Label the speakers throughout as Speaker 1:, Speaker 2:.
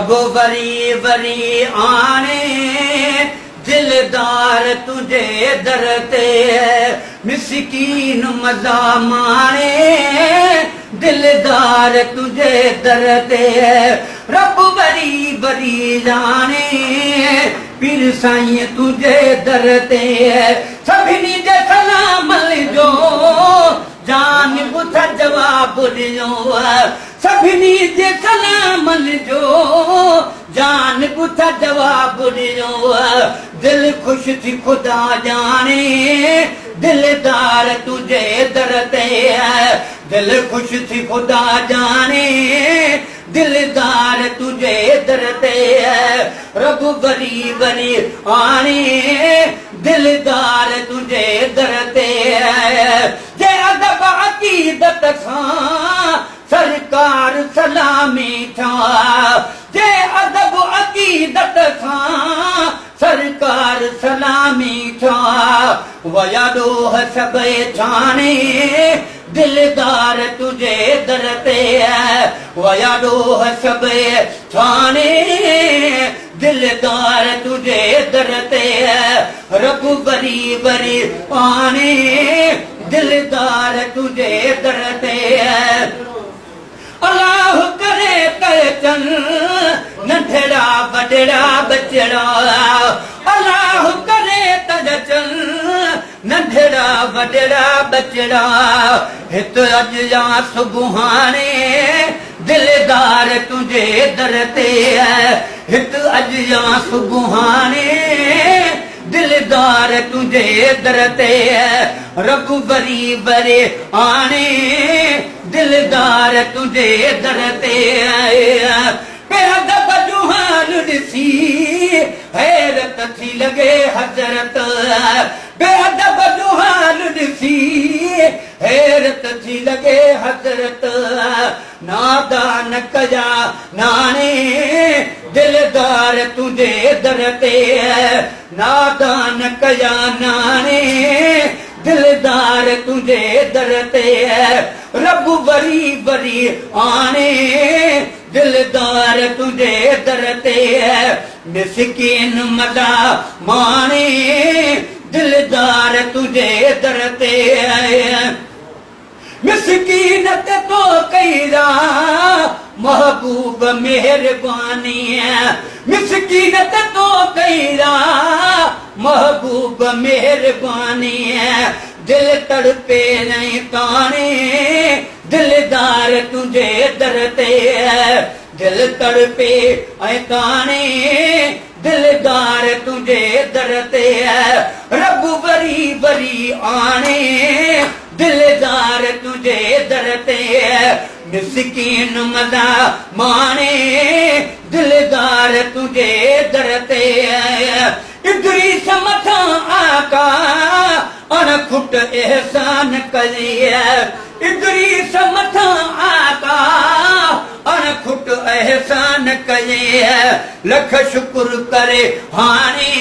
Speaker 1: रब वरी वरी आने दिलदार तुझे दर ते मिस्कीन मज़ा माणे दिलदार तुझे दर ते रब वरी वरी जाने पीर साईं तुझे दर ते सभिनी जे सलाम जो जान बुथ जवाब ॾियो सभिनी जे सलाम जो जान बुथ जवाब ॾियो दिल खुश थी खुदा जाने दिलदार तुझे दर ते दिल खुश थी खुदा जाने दिलदार तुझे दर ते रब वरी वरी आने दिलदार तुझे दर ते जे अदब अकीदत सां सरकार सलामी था जे अदब अकीदत सां सरकार सलामी था वया ॾोह सभई जाने दिलदार तुझे दर ते वया ॾोह सभई जाने दिलदार तुझे दर ते रब वरी वरी आने दिलदार तुझे दर ते अल्लाह करे तन नंढड़ा वॾड़ा बचड़ा अल्लाह करे तन नंढड़ा वॾड़ा बचड़ा हित अॼु या सुबुहाने दिलदार तुझे दर ते हित अॼु या सुबुहाने दिलदार तुझे दर ते रब वरी वरी आने दिलदार तुझे दर ते बेअदब जो हाल ॾिसी हैरत थी लॻे हज़रत बेअदब जो हाल ॾिसी हैरत थी लॻे हज़रत नादान कया नाने दिलदार तुझे दर ते नादान कया नाने दिलदार तुझे दर ते रब वरी वरी आने दिलदार तुझे दर ते मिस्कीन मज़ा माणे दिलदार तुझे दर ते मिस्कीन ते तो कईरा महबूब मेहरबानी मिस्कीन ते तो कईरा महबूब मेहरबानी दिल तड़पे नहीं ताने दिलदार तुझे दर ते दिल तड़पे ऐं ताने दिलदार तुझे दर ते रब वरी वरी आने दिलदार तुझे दर ते मिस्कीन मज़ा माणे दिलदार तुझे दर ते इदरीस मथां आका अणखुट एहसान कई इदरीस मथां आका अणखुट एहसान कई लख शुक्र करे हाणे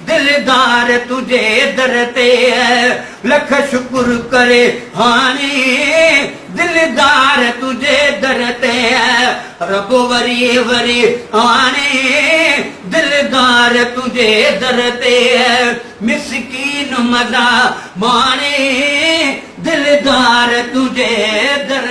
Speaker 1: दिलदार तुझे दर ते लख शुक्र करे हाणे दिलदार तुझे दर ते रब वरी वरी आने दिलदार तुझे दर ते मिस्कीन मज़ा माणे दिलदार तुझे दर